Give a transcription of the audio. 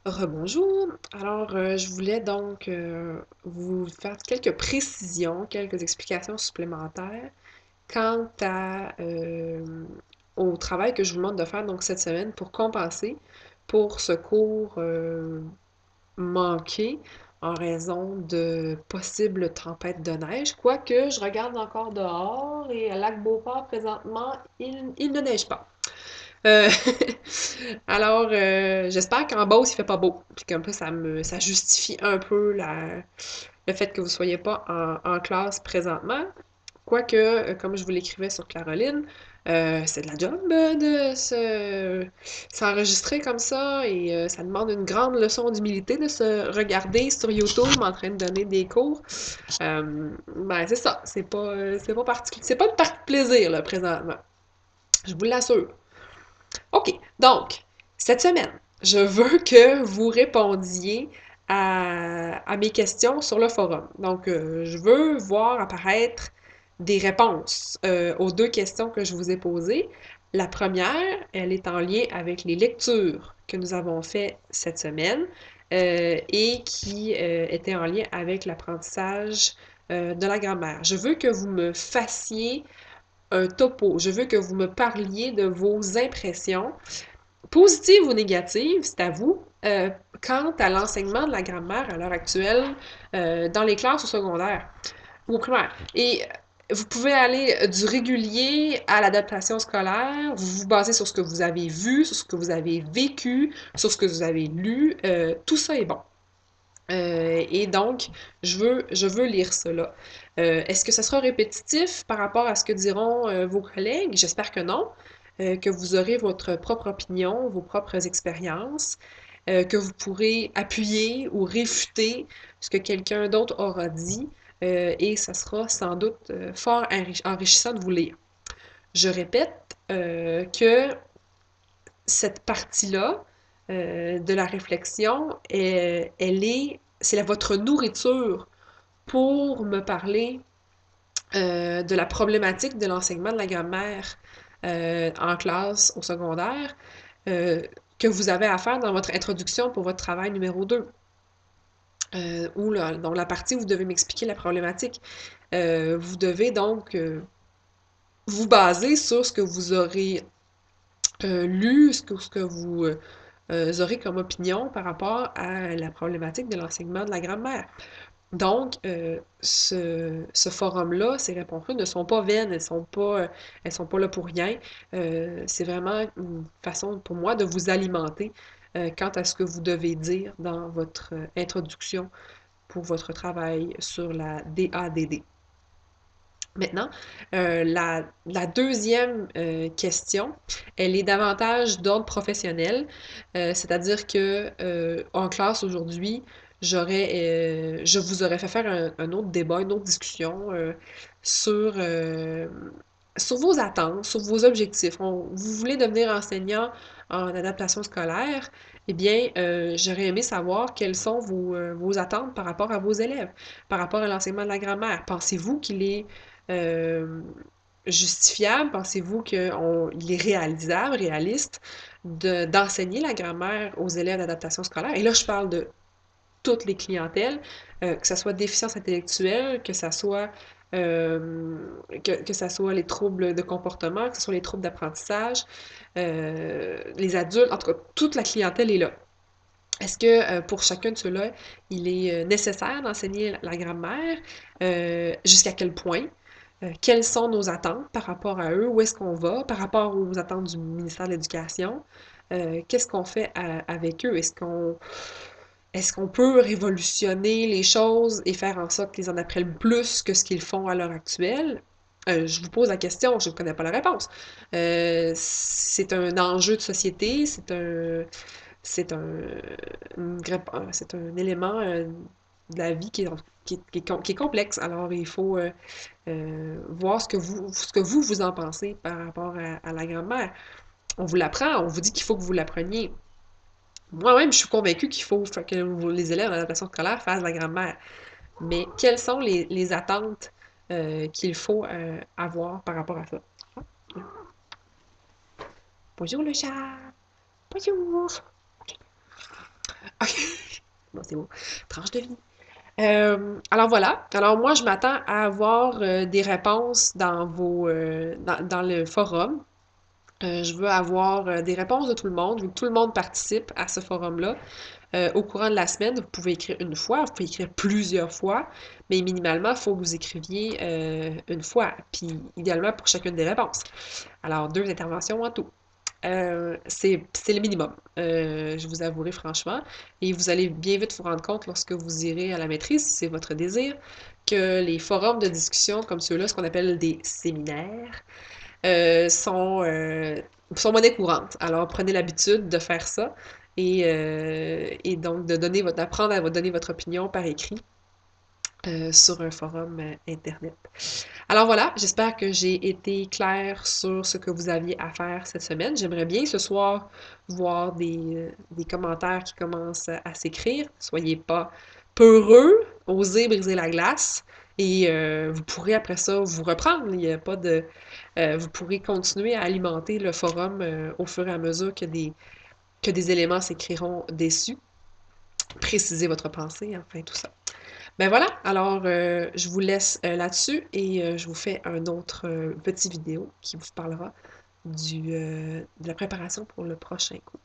Rebonjour. Alors, je voulais donc vous faire quelques précisions, quelques explications supplémentaires quant au travail que je vous demande de faire donc cette semaine pour compenser pour ce cours manqué en raison de possibles tempêtes de neige. Quoique, je regarde encore dehors et à Lac-Beauport, présentement, il ne neige pas. Euh, alors, j'espère qu'en Beauce, il fait pas beau. Puis comme ça justifie un peu le fait que vous soyez pas en classe présentement. Quoique, comme je vous l'écrivais sur Caroline, c'est de la job s'enregistrer comme ça et ça demande une grande leçon d'humilité de se regarder sur YouTube en train de donner des cours. Ben, c'est ça. C'est pas une partie de plaisir, là, présentement. Je vous l'assure. OK. Donc, cette semaine, je veux que vous répondiez à mes questions sur le forum. Donc, je veux voir apparaître des réponses aux deux questions que je vous ai posées. La première, elle est en lien avec les lectures que nous avons faites cette semaine et qui étaient en lien avec l'apprentissage de la grammaire. Je veux que vous me fassiez un topo. Je veux que vous me parliez de vos impressions positive ou négative, c'est à vous, quant à l'enseignement de la grammaire à l'heure actuelle dans les classes au secondaire ou au primaire. Et vous pouvez aller du régulier à l'adaptation scolaire, vous vous basez sur ce que vous avez vu, sur ce que vous avez vécu, sur ce que vous avez lu, tout ça est bon. Et donc, je veux lire cela. Est-ce que ça sera répétitif par rapport à ce que diront vos collègues? J'espère que non. Que vous aurez votre propre opinion, vos propres expériences, que vous pourrez appuyer ou réfuter ce que quelqu'un d'autre aura dit, et ça sera sans doute fort enrichissant de vous lire. Je répète que cette partie-là de la réflexion, c'est votre nourriture pour me parler de la problématique de l'enseignement de la grammaire en classe au secondaire euh, que vous avez à faire dans votre introduction pour votre travail numéro 2. Dans la partie où vous devez m'expliquer la problématique. Vous devez donc vous baser sur ce que vous aurez lu, ce que vous aurez comme opinion par rapport à la problématique de l'enseignement de la grammaire. Donc, ce forum-là, ces réponses-là ne sont pas vaines, elles sont pas là pour rien. C'est vraiment une façon pour moi de vous alimenter quant à ce que vous devez dire dans votre introduction pour votre travail sur la DADD. Maintenant, la deuxième question, elle est davantage d'ordre professionnel, c'est-à-dire que en classe aujourd'hui, je vous aurais fait faire un autre débat, une autre discussion sur, euh, sur vos attentes, sur vos objectifs. Vous voulez devenir enseignant en adaptation scolaire, eh bien, j'aurais aimé savoir quelles sont vos attentes par rapport à vos élèves, par rapport à l'enseignement de la grammaire. Pensez-vous qu'il est euh, justifiable? Pensez-vous qu'il est réalisable, réaliste, d'enseigner la grammaire aux élèves d'adaptation scolaire? Et là, je parle de toutes les clientèles, que ce soit déficience intellectuelle, que ça soit les troubles de comportement, que ce soit les troubles d'apprentissage, les adultes, en tout cas, toute la clientèle est là. Est-ce que pour chacun de ceux-là, il est nécessaire d'enseigner la grammaire? Jusqu'à quel point? Quelles sont nos attentes par rapport à eux? Où est-ce qu'on va par rapport aux attentes du ministère de l'Éducation? Qu'est-ce qu'on fait avec eux? Est-ce qu'on peut révolutionner les choses et faire en sorte qu'ils en apprennent plus que ce qu'ils font à l'heure actuelle? Je vous pose la question, je ne connais pas la réponse. C'est un enjeu de société, c'est un, c'est un élément de la vie qui est complexe. Alors, il faut voir ce que vous en pensez par rapport à la grammaire. On vous l'apprend, on vous dit qu'il faut que vous l'appreniez. Moi-même, je suis convaincue qu'il faut que les élèves en adaptation scolaire fassent la grammaire. Mais quelles sont les attentes qu'il faut avoir par rapport à ça? Bonjour le chat! Bonjour! Non, c'est beau. Tranche de vie. Alors voilà. Alors moi, je m'attends à avoir des réponses dans le forum. Je veux avoir des réponses de tout le monde. Je veux que tout le monde participe à ce forum-là. Au courant de la semaine, vous pouvez écrire une fois, vous pouvez écrire plusieurs fois, mais minimalement, il faut que vous écriviez une fois, puis idéalement pour chacune des réponses. Alors, 2 interventions en tout. C'est le minimum, je vous avouerai franchement. Et vous allez bien vite vous rendre compte lorsque vous irez à la maîtrise, si c'est votre désir, que les forums de discussion comme ceux-là, ce qu'on appelle des séminaires, euh, sont, euh, sont monnaie courante. Alors, prenez l'habitude de faire ça et donc d'apprendre à donner votre opinion par écrit sur un forum Internet. Alors voilà, j'espère que j'ai été claire sur ce que vous aviez à faire cette semaine. J'aimerais bien ce soir voir des commentaires qui commencent à s'écrire. Soyez pas peureux, osez briser la glace et vous pourrez après ça vous reprendre. Il y a pas de, vous pourrez continuer à alimenter le forum au fur et à mesure que des éléments s'écriront dessus. Précisez votre pensée, enfin tout ça. Ben voilà, alors je vous laisse là-dessus et je vous fais un autre petit vidéo qui vous parlera de la préparation pour le prochain cours.